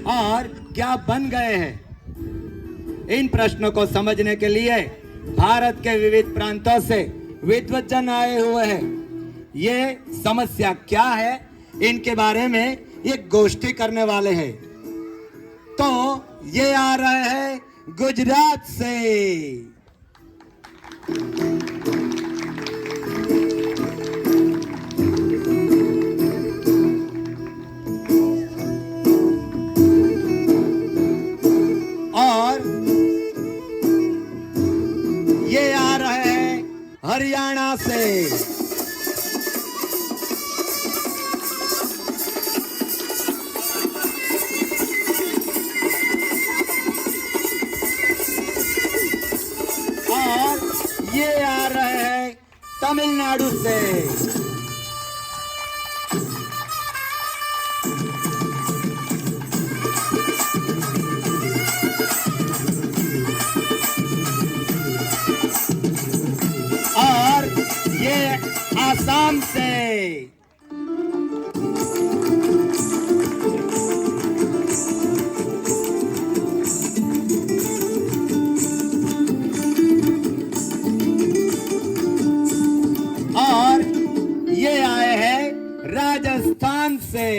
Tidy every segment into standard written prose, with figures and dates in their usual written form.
और क्या बन गए हैं। इन प्रश्नों को समझने के लिए भारत के विविध प्रांतों से विद्वज्जन आए हुए हैं। ये समस्या क्या है, इनके बारे में ये गोष्ठी करने वाले हैं। तो ये आ रहे हैं गुजरात से। और ये आ रहे हैं हरियाणा से। ये आ रहे हैं तमिलनाडु से। और ये आसाम से। और ये आए हैं राजस्थान से।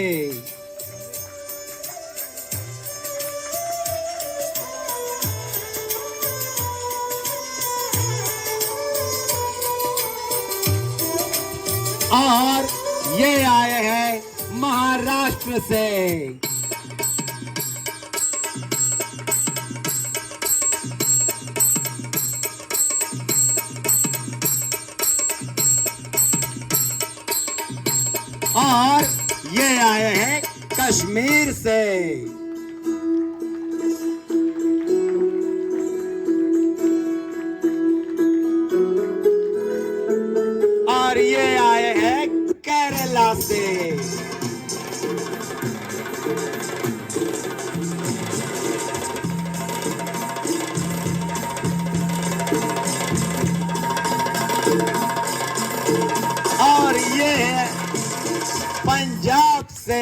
और ये आए हैं महाराष्ट्र से। और ये आए हैं कश्मीर से। और ये आए हैं केरला से। और ये है पंजाब से।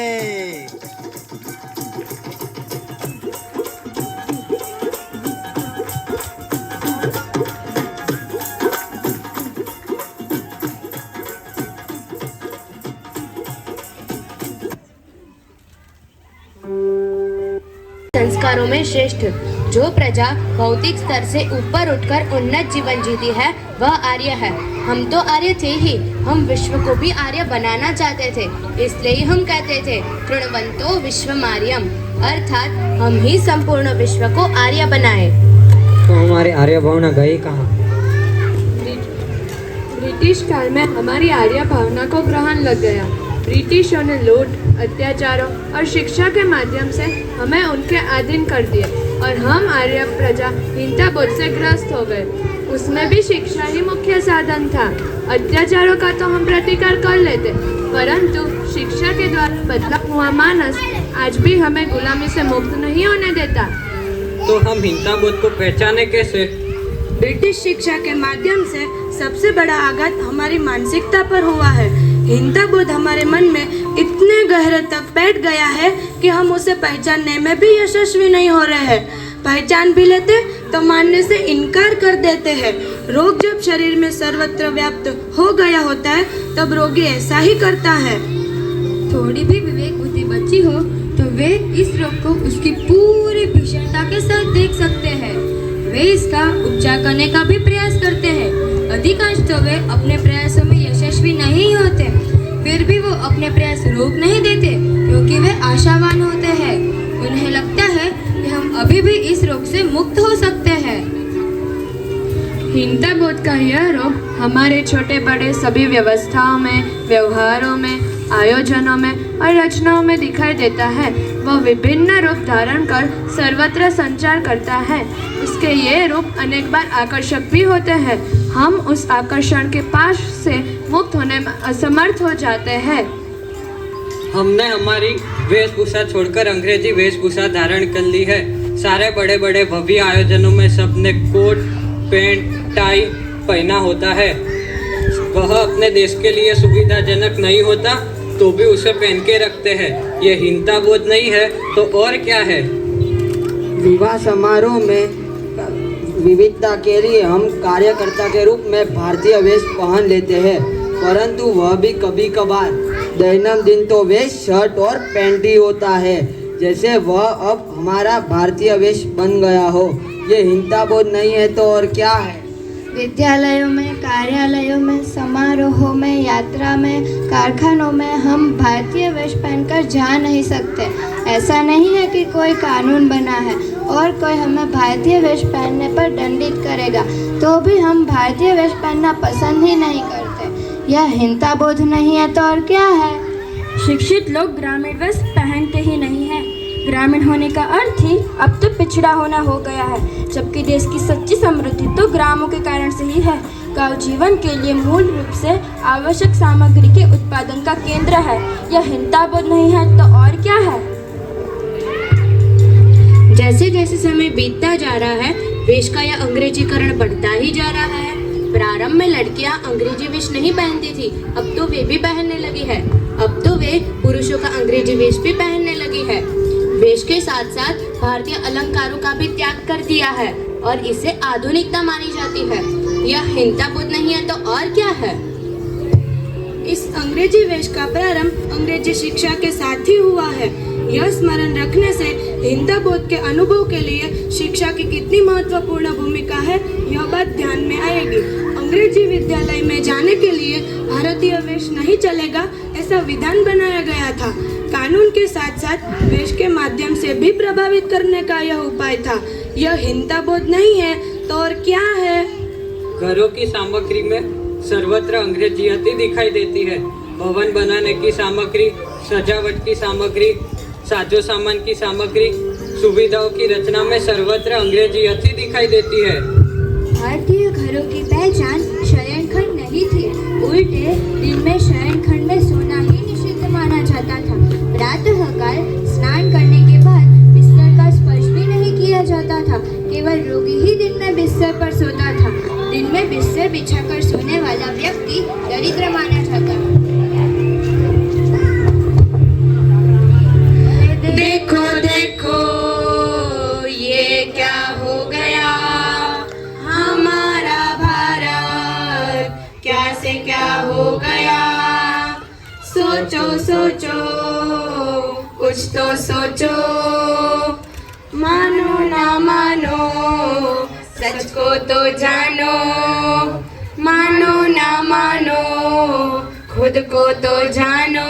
संस्कारों में श्रेष्ठ जो प्रजा भौतिक स्तर से ऊपर उठकर उन्नत जीवन जीती है वह आर्य है। हम तो आर्य थे ही, हम विश्व को भी आर्य बनाना चाहते थे। इसलिए ही हम कहते थे कृण्वन्तो विश्वमार्यम, अर्थात हम ही संपूर्ण विश्व को आर्य बनाए। तो हमारे आर्य भावना गई कहाँ? ब्रिटिश काल में हमारी आर्य भावना को ग्रहण लग गया। ब्रिटिशों ने लूट, अत्याचारों और शिक्षा के माध्यम से हमें उनके अधीन कर दिया और हम आर्य प्रजा हीनता बोध से ग्रस्त हो गए। उसमें भी शिक्षा ही मुख्य साधन था। अत्याचारों का तो हम प्रतिकार कर लेते, परंतु शिक्षा के द्वारा बदला हुआ मानस आज भी हमें गुलामी से मुक्त नहीं होने देता। तो हम हीनता बोध को पहचाने कैसे? ब्रिटिश शिक्षा के माध्यम से सबसे बड़ा आघात हमारी मानसिकता पर हुआ है। हीनता बोध हमारे मन में इतने गहरे तक बैठ गया है कि हम उसे पहचानने में भी यशस्वी नहीं हो रहे हैं। पहचान भी लेते तो मानने से इनकार कर देते हैं। रोग जब शरीर में सर्वत्र व्याप्त हो गया होता है तब रोगी ऐसा ही करता है। थोड़ी भी विवेक बुद्धि बची हो तो वे इस रोग को उसकी पूरी भीषणता के साथ देख सकते हैं। वे इसका उपचार करने का भी प्रयास करते हैं। अधिकांश तो वे अपने प्रयासों में यशस्वी नहीं होते, फिर भी वो अपने प्रयास रोक नहीं देते क्योंकि वे आशावान होते हैं। उन्हें लगता है कि हम अभी भी इस रोग से मुक्त हो सकते हैं। हीनता बोध का यह रोग हमारे छोटे बड़े सभी व्यवस्थाओं में, व्यवहारों में, आयोजनों में और रचनाओं में दिखाई देता है। वह विभिन्न रूप धारण कर सर्वत्र संचार करता है। इसके ये रूप अनेक बार आकर्षक भी होते हैं। हम उस आकर्षण के पास से मुक्त होने में असमर्थ हो जाते हैं। हमने हमारी वेशभूषा छोड़कर अंग्रेजी वेशभूषा धारण कर ली है। सारे बड़े बड़े भव्य आयोजनों में सबने कोट, पैंट, टाई पहना होता है। वह अपने देश के लिए सुविधाजनक नहीं होता तो भी उसे पहन के रखते हैं। ये हीनता बोध नहीं है तो और क्या है? विवाह समारोह में विविधता के लिए हम कार्यकर्ता के रूप में भारतीय वेश पहन लेते हैं, परंतु वह भी कभी कभार। दैनंदिन तो वेश शर्ट और पैंट ही होता है, जैसे वह अब हमारा भारतीय वेश बन गया हो। ये हीनता बोध नहीं है तो और क्या है? विद्यालयों में, कार्यालयों में, समारोहों में, यात्रा में, कारखानों में हम भारतीय वेश पहनकर जा नहीं सकते। ऐसा नहीं है कि कोई कानून बना है और कोई हमें भारतीय वेश पहनने पर दंडित करेगा, तो भी हम भारतीय वेश पहनना पसंद ही नहीं करते। यह हीनता बोध नहीं है तो और क्या है? शिक्षित लोग ग्रामीण वेश पहनते ही नहीं हैं। ग्रामीण होने का अर्थ ही अब तो पिछड़ा होना हो गया है, जबकि देश की सच्ची समृद्धि तो ग्रामों के कारण से ही है। गांव जीवन के लिए मूल रूप से आवश्यक सामग्री के उत्पादन का केंद्र है। यह हीनता बोध नहीं है तो और क्या है? जैसे जैसे समय बीतता जा रहा है, वेश का यह अंग्रेजीकरण बढ़ता ही जा रहा है। प्रारंभ में लड़कियां अंग्रेजी वेश नहीं पहनती थी, अब तो वे भी पहनने लगी है। अब तो वे पुरुषों का अंग्रेजी वेश भी पहनने लगी है। वेश के साथ साथ भारतीय अलंकारों का भी त्याग कर दिया है और इसे आधुनिकता मानी जाती है। यह हीनता बोध नहीं है तो और क्या है? इस अंग्रेजी वेश का प्रारंभ अंग्रेजी शिक्षा के साथ ही हुआ है। यह स्मरण रखने से हीनता बोध के अनुभव के लिए शिक्षा की कितनी महत्वपूर्ण भूमिका है, यह बात ध्यान में आएगी। अंग्रेजी विद्यालय में जाने के लिए भारतीय वेश नहीं चलेगा, ऐसा विधान बनाया गया था। कानून के साथ साथ वेश के माध्यम से भी प्रभावित करने का यह उपाय था। यह हीनता बोध नहीं है तो और क्या है? घरों की सामग्री में सर्वत्र अंग्रेजियत ही दिखाई देती है। भवन बनाने की सामग्री, सजावट की सामग्री, साजो सामान की सामग्री, सुविधाओं की रचना में सर्वत्र अंग्रेजियत ही दिखाई देती है। भारतीय घरों की पहचान शयनखंड नहीं थी, उल्टे दिन में शयनखंड में सोना ही निषिद्ध माना जाता था। प्रातःकाल स्नान करने के बाद बिस्तर का स्पर्श भी नहीं किया जाता था। केवल रोगी ही दिन में बिस्तर पर सोता था। दिन में बिस्तर बिछाकर सोने वाला व्यक्ति दरिद्र माना जाता था। देखो देखो ये क्या हो गया, हमारा भारत क्या से क्या हो गया। सोचो सोचो कुछ तो सोचो, मानो ना मानो सच को तो जानो, मानो ना मानो खुद को तो जानो।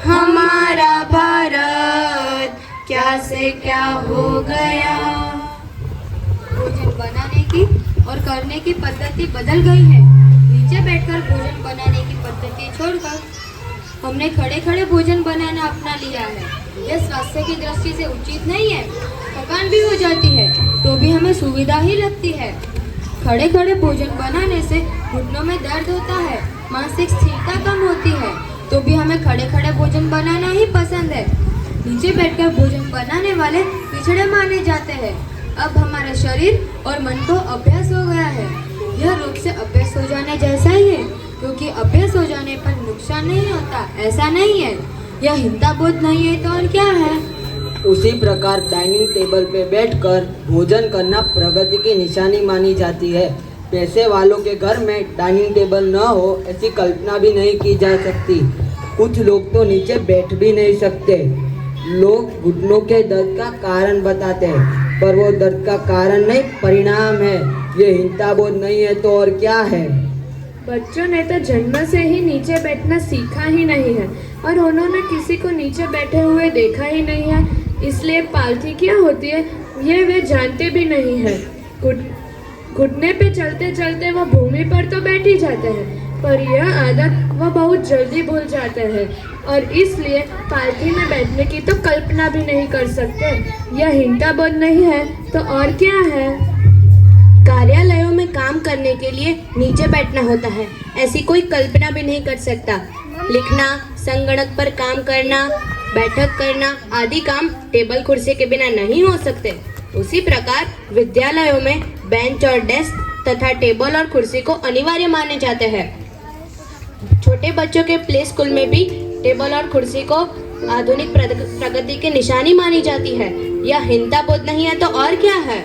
हमारा भारत क्या से क्या हो गया। भोजन बनाने की और करने की पद्धति बदल गई है। नीचे बैठकर भोजन बनाने की पद्धति छोड़कर हमने खड़े खड़े भोजन बनाना अपना लिया है। यह स्वास्थ्य की दृष्टि से उचित नहीं है। थकान भी हो जाती है तो भी हमें सुविधा ही लगती है। खड़े खड़े भोजन बनाने से घुटनों में दर्द होता है, मानसिक स्थिरता कम होती है, तो भी हमें खड़े खड़े भोजन बनाना ही पसंद है। नीचे बैठकर भोजन बनाने वाले पिछड़े माने जाते हैं। अब हमारा शरीर और मन को अभ्यास हो गया है। यह रोग से अभ्यास हो जाने जैसा ही है, क्योंकि अभ्यास हो जाने पर नुकसान नहीं होता, ऐसा नहीं है। यह हीनता बोध नहीं है तो और क्या है? उसी प्रकार डाइनिंग टेबल पे बैठकर भोजन करना प्रगति की निशानी मानी जाती है। पैसे वालों के घर में डाइनिंग टेबल न हो ऐसी कल्पना भी नहीं की जा सकती। कुछ लोग तो नीचे बैठ भी नहीं सकते। लोग घुटनों के दर्द का कारण बताते हैं, पर वो दर्द का कारण नहीं, परिणाम है। ये हीनता बोध नहीं है तो और क्या है? बच्चों ने तो जन्म से ही नीचे बैठना सीखा ही नहीं है और उन्होंने किसी को नीचे बैठे हुए देखा ही नहीं है, इसलिए पालथी क्या होती है ये वे जानते भी नहीं है। घुटने पे चलते चलते वह भूमि पर तो बैठ ही जाते हैं, पर यह आदत वह बहुत जल्दी भूल जाते हैं और इसलिए पालथी में बैठने की तो कल्पना भी नहीं कर सकते। यह हीनता बोध नहीं है तो और क्या है? कार्यालयों में काम करने के लिए नीचे बैठना होता है, ऐसी कोई कल्पना भी नहीं कर सकता। लिखना, संगणक पर काम करना, बैठक करना आदि काम टेबल कुर्सी के बिना नहीं हो सकते। उसी प्रकार विद्यालयों में बेंच और डेस्क तथा टेबल और कुर्सी को अनिवार्य माने जाते हैं। छोटे बच्चों के प्ले स्कूल में भी टेबल और कुर्सी को आधुनिक प्रगति की निशानी मानी जाती है। यह हिंसा बोध नहीं है तो और क्या है?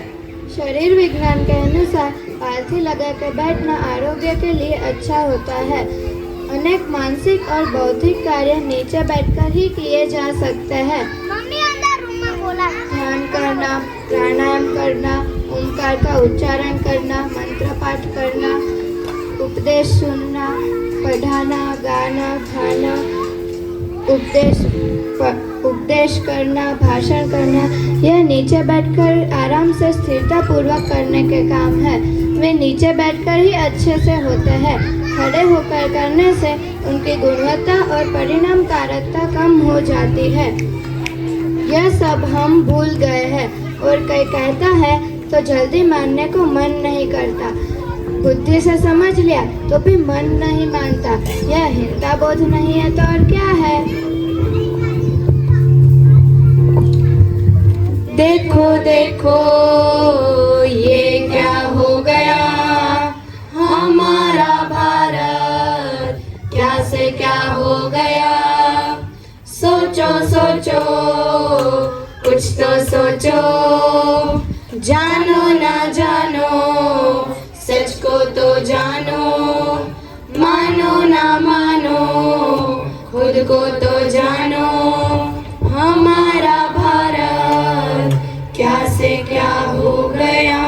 शरीर विज्ञान के अनुसार पालथी लगाकर बैठना आरोग्य के लिए अच्छा होता है। अनेक मानसिक और बौद्धिक कार्य नीचे बैठकर ही किए जा सकते हैं। ध्यान करना, प्राणायाम करना, ओंकार का उच्चारण करना, मंत्र पाठ करना, उपदेश सुनना, पढ़ाना, गाना, खाना, उपदेश करना, भाषण करना, यह नीचे बैठकर आराम से स्थिरता पूर्वक करने के काम है। वे नीचे बैठकर ही अच्छे से होते हैं। खड़े होकर करने से उनकी गुणवत्ता और परिणामकारकता कम हो जाती है। यह सब हम भूल गए हैं और कोई कहता है तो जल्दी मानने को मन नहीं करता। बुद्धि से समझ लिया तो भी मन नहीं मानता। यह हिंसा बोध नहीं है तो और क्या है? देखो देखो ये क्या हो गया हमारा भारत, क्या से क्या हो गया। सोचो सोचो कुछ तो सोचो, जानो ना जानो सच को तो जानो, मानो ना मानो खुद को तो जानो। हमारा भारत क्या से क्या हो गया।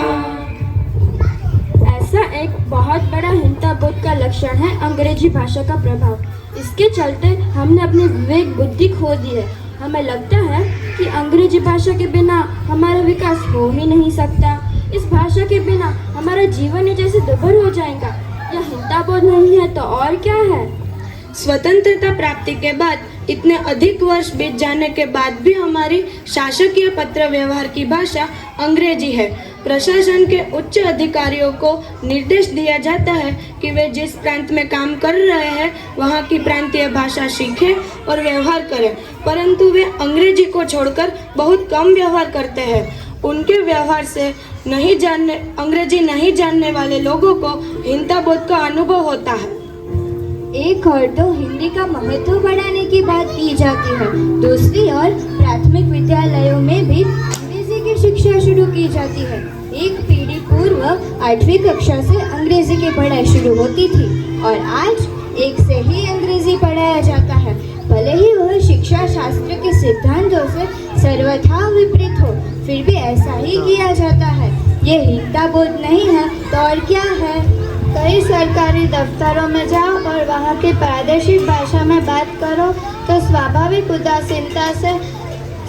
ऐसा एक बहुत बड़ा हिंसा बोध का लक्षण है अंग्रेजी भाषा का प्रभाव। इसके चलते हमने अपनी विवेक बुद्धि खो दी है। हमें लगता है कि अंग्रेजी भाषा के बिना हमारा विकास हो ही नहीं सकता। इस भाषा के बिना हमारा जीवन ही जैसे दुभर हो जाएगा। यह हिंसा बोध नहीं है तो और क्या है? स्वतंत्रता प्राप्ति के बाद इतने अधिक वर्ष बीत जाने के बाद भी हमारी शासकीय पत्र व्यवहार की भाषा अंग्रेजी है। प्रशासन के उच्च अधिकारियों को निर्देश दिया जाता है कि वे जिस प्रांत में काम कर रहे हैं वहाँ की प्रांतीय भाषा सीखें और व्यवहार करें, परंतु वे अंग्रेजी को छोड़कर बहुत कम व्यवहार करते हैं। उनके व्यवहार से अंग्रेजी नहीं जानने वाले लोगों को हिंसा बोध का अनुभव होता है। एक और तो हिंदी का महत्व बढ़ाने की बात की जाती है, दूसरी ओर प्राथमिक विद्यालयों में भी अंग्रेजी की शिक्षा शुरू की जाती है। एक पीढ़ी पूर्व 8वीं कक्षा से अंग्रेजी की पढ़ाई शुरू होती थी और आज 1 से ही अंग्रेजी पढ़ाया जाता है। भले ही वह शिक्षा शास्त्र के सिद्धांतों से सर्वथा विपरीत हो, फिर भी ऐसा ही किया जाता है। ये हिंसा बोध नहीं है तो और क्या है? कई सरकारी दफ्तरों में जाओ और वहाँ की प्रादेशिक भाषा में बात करो तो स्वाभाविक उदासीनता से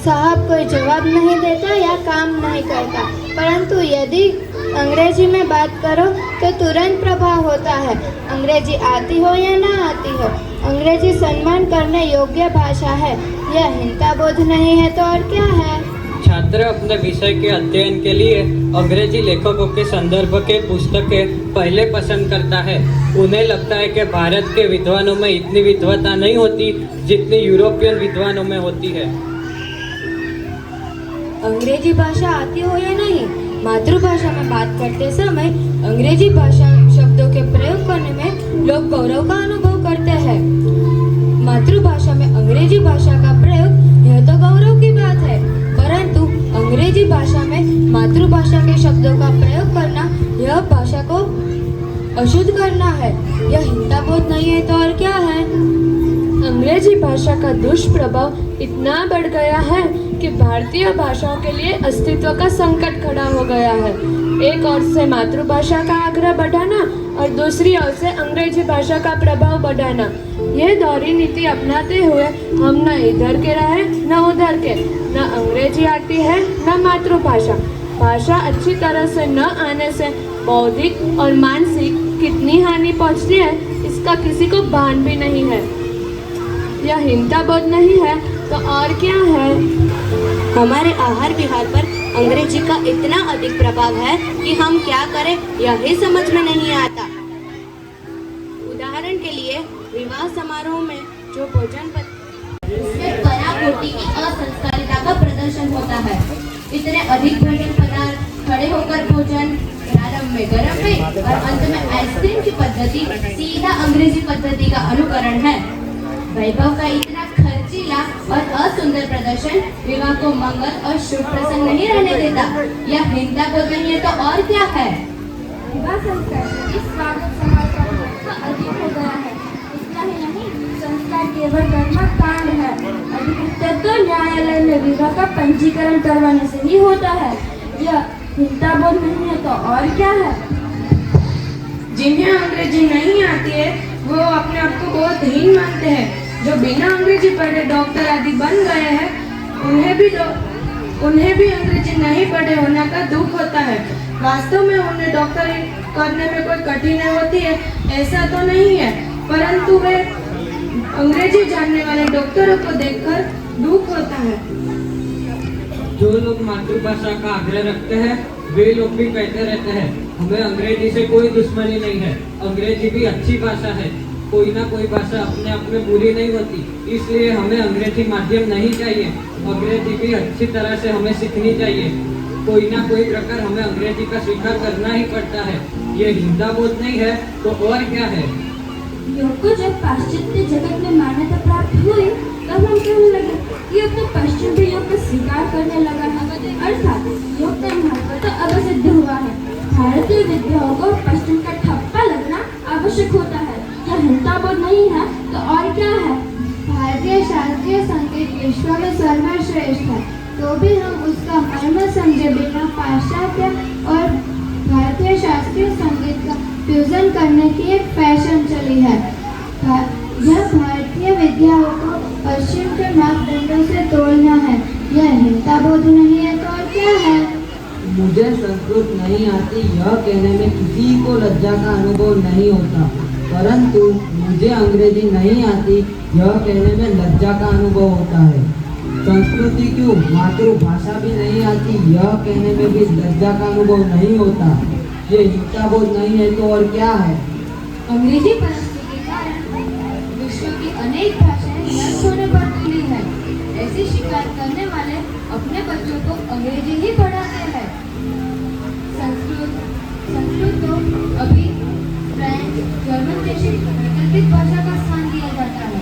साहब कोई जवाब नहीं देता या काम नहीं करता, परंतु यदि अंग्रेजी में बात करो तो तुरंत प्रभाव होता है। अंग्रेजी आती हो या ना आती हो, अंग्रेजी सम्मान करने योग्य भाषा है। यह हिंसा बोध नहीं है तो और क्या है? छात्र अपने विषय के अध्ययन के लिए अंग्रेजी लेखकों के संदर्भ के पुस्तकें पहले पसंद करता है। उन्हें लगता है कि भारत के विद्वानों में इतनी विद्वता नहीं होती जितनी यूरोपियन विद्वानों में होती है। अंग्रेजी भाषा आती हो या नहीं, मातृभाषा में बात करते समय अंग्रेजी भाषा शब्दों के प्रयोग करने में लोग गौरव का अनुभव करते हैं। मातृभाषा में अंग्रेजी भाषा का प्रयोग यह तो गौरव की बात है, परंतु अंग्रेजी भाषा में मातृभाषा के शब्दों का प्रयोग करना यह भाषा को अशुद्ध करना है। यह हिंसा बोध नहीं है तो और क्या है? अंग्रेजी भाषा का दुष्प्रभाव इतना बढ़ गया है कि भारतीय भाषाओं के लिए अस्तित्व का संकट खड़ा हो गया है। एक ओर से मातृभाषा का आग्रह बढ़ाना और दूसरी ओर से अंग्रेजी भाषा का प्रभाव बढ़ाना, यह दोहरी नीति अपनाते हुए हम न इधर के रहे न उधर के, न अंग्रेजी आती है न मातृभाषा। भाषा अच्छी तरह से न आने से बौद्धिक और मानसिक कितनी हानि पहुंचती है इसका किसी को भान भी नहीं है। यह हिंसा बोध नहीं है तो और क्या है? हमारे आहार विहार पर अंग्रेजी का इतना अधिक प्रभाव है कि हम क्या करें यही समझ में नहीं आता। उदाहरण के लिए विवाह समारोह में जो भोजन पराकोटि की असंस्कारिता का प्रदर्शन होता है। इतने अधिक भोजन पदार्थ, खड़े होकर भोजन, प्रारंभ में गरम में और अंत में आइसक्रीम की पद्धति सीधा अंग्रेजी पद्धति का अनुकरण है। वैभव का इतना खर्चीला और असुंदर प्रदर्शन विवाह को मंगल और शुभ प्रसन्न नहीं रहने देता। यह हिंसा को नहीं है तो और क्या है? विवाह संस्कार इस स्वागत समाज का महत्व अधिक हो गया है। इतना ही नहीं, संस्कार केवल कर्म कांड है। अधिकतर तो न्यायालय में विवाह का पंजीकरण करवाने से ही होता है। यह हिंसा बोध नहीं है तो और क्या है? जिन्हें अंग्रेजी नहीं आती है वो अपने आप को बहुत हीन मानते हैं। जो बिना अंग्रेजी पढ़े डॉक्टर आदि बन गए हैं उन्हें भी अंग्रेजी नहीं पढ़े होने का दुख होता है। वास्तव में उन्हें डॉक्टरी करने में कोई कठिनाई होती है ऐसा तो नहीं है, परंतु वे अंग्रेजी जानने वाले डॉक्टरों को देखकर दुख होता है। जो लोग मातृभाषा का आग्रह रखते हैं वे लोग भी कहते रहते हैं हमें अंग्रेजी से कोई दुश्मनी नहीं है, अंग्रेजी भी अच्छी भाषा है। कोई ना कोई भाषा अपने आप में बुरी नहीं होती, इसलिए हमें अंग्रेजी माध्यम नहीं चाहिए। अंग्रेजी भी अच्छी तरह से हमें सीखनी चाहिए। कोई ना कोई प्रकार हमें अंग्रेजी का स्वीकार करना ही पड़ता है। ये हिंसा बोध नहीं है तो और क्या है? योग को जब पाश्चात्य जगत में मान्यता प्राप्त हुई तब हम कहने लगे कि अपने पश्चिम भी योग का स्वीकार करने लगा है। अर्थात योग का महत्व तो अब सिद्ध हुआ है। भारतीय विद्याओं को पश्चिम का ठप्पा लगना आवश्यक होता है। यह हिंसा बोध नहीं है तो और क्या है? भारतीय शास्त्रीय संगीत विश्व में सर्वश्रेष्ठ है, तो भी हम उसका मर्म समझे बिना पाश्चात्य और भारतीय शास्त्रीय संगीत का फ्यूजन करने की एक फैशन चली है। यह भारतीय विद्याओं को पश्चिम के मापदंडों से तोड़ना है। यह हिंसा बोध नहीं है तो और क्या है? मुझे संस्कृत नहीं आती यह कहने में किसी को लज्जा का अनुभव नहीं होता, परंतु मुझे अंग्रेजी नहीं आती यह कहने में लज्जा का अनुभव होता है। संस्कृति क्यों, मातृभाषा भी नहीं आती यह कहने में भी लज्जा का अनुभव नहीं होता। ये हिंसा बोध नहीं है तो और क्या है? अंग्रेजी परिस्थिति के कारण विश्व की अनेक भाषाएं नष्ट होने पर तुली है। ऐसी शिकायत करने वाले अपने बच्चों को अंग्रेजी ही पढ़ाते हैं। संस्कृत को अभी फ्रेंच, जर्मन जैसी वैकल्पिक भाषा का स्थान दिया जाता है।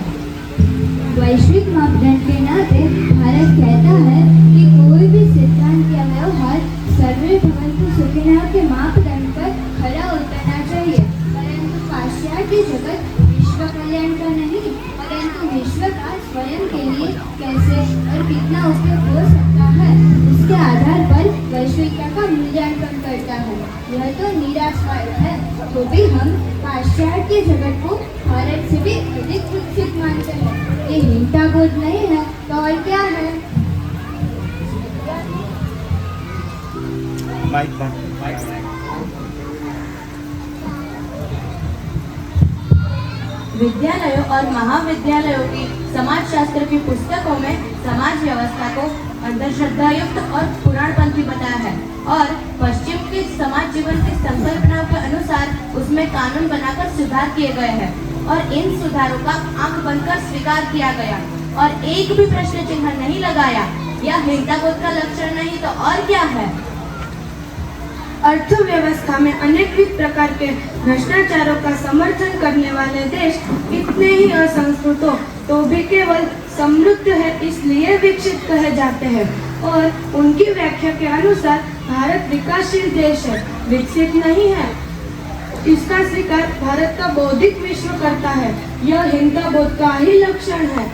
वैश्विक मापदंड के नाते भारत कहता है कि कोई भी सिद्धांत या व्यवहार सर्वे भवन्तु सुखिनः के मापदंड पर खरा उतरना चाहिए, परंतु पाश्चात्य जगत विश्व कल्याण का नहीं परंतु विश्व का स्वयं के लिए कैसे और कितना उपयोग हो सकता है उसके आधार पर वैश्विकता का मूल्यांकन करता है। यह तो निराशावाद है, तो भी हम पाश्चात्य जगत को भारत से भी अधिक विकसित मानते हैं। ये हिंसा बोध नहीं है तो और क्या है? विद्यालयों और महाविद्यालयों की समाजशास्त्र की पुस्तकों में समाज व्यवस्था को अंधश्रद्धा युक्त और पुराणपंथी बताया है और पश्चिम के समाज जीवन की संकल्पनाओं के अनुसार उसमें कानून बनाकर सुधार किए गए हैं और इन सुधारों का आंख बनकर स्वीकार किया गया और एक भी प्रश्न चिन्ह नहीं लगाया। यह हिंसा बोध का लक्षण नहीं तो और क्या है? अर्थव्यवस्था में अनेक प्रकार के भ्रष्टाचारों का समर्थन करने वाले देश कितने ही असंस्कृत हो तो भी केवल समृद्ध है इसलिए विकसित कहे जाते हैं और उनकी व्याख्या के अनुसार भारत विकासशील देश है, विकसित नहीं है। इसका स्वीकार भारत का बौद्धिक विश्व करता है। यह हिंसा बोध का ही लक्षण है।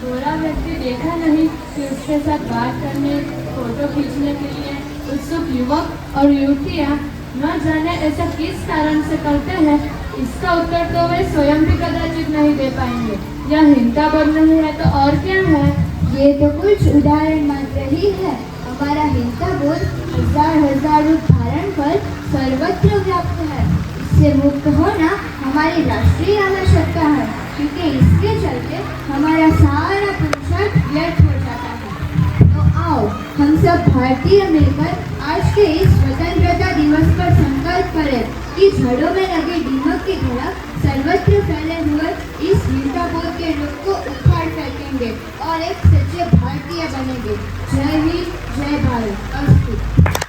गोरा व्यक्ति देखा नहीं कि उसके साथ बात करने, फोटो खींचने के लिए उत्सुक युवक और युवतियां न जाने ऐसा किस कारण से करते हैं, इसका उत्तर तो वे स्वयं भी कदाचित नहीं दे पाएंगे। यह हिंसा बोध नहीं है तो और क्या है? ये तो कुछ उदाहरण मात्र ही है। हमारा हिंसा बोध हजार रूप धारण कर सर्वत्र व्याप्त है। इससे मुक्त होना हमारी राष्ट्रीय आवश्यकता है, क्योंकि इसके चलते हमारा सारा पुरुषार्थ व्यर्थ हो जाता है। तो आओ हम सब भारतीय मिलकर आज के इस स्वतंत्रता दिवस पर संकल्प करें कि जड़ों में लगे दीमक की धड़क सर्वत्र फैले हुए इस हिंसा बोध के रूप को उखाड़ फेंकेंगे और एक सच्चे भारतीय बनेंगे। जय हिंद, जय भारत। अस्तु।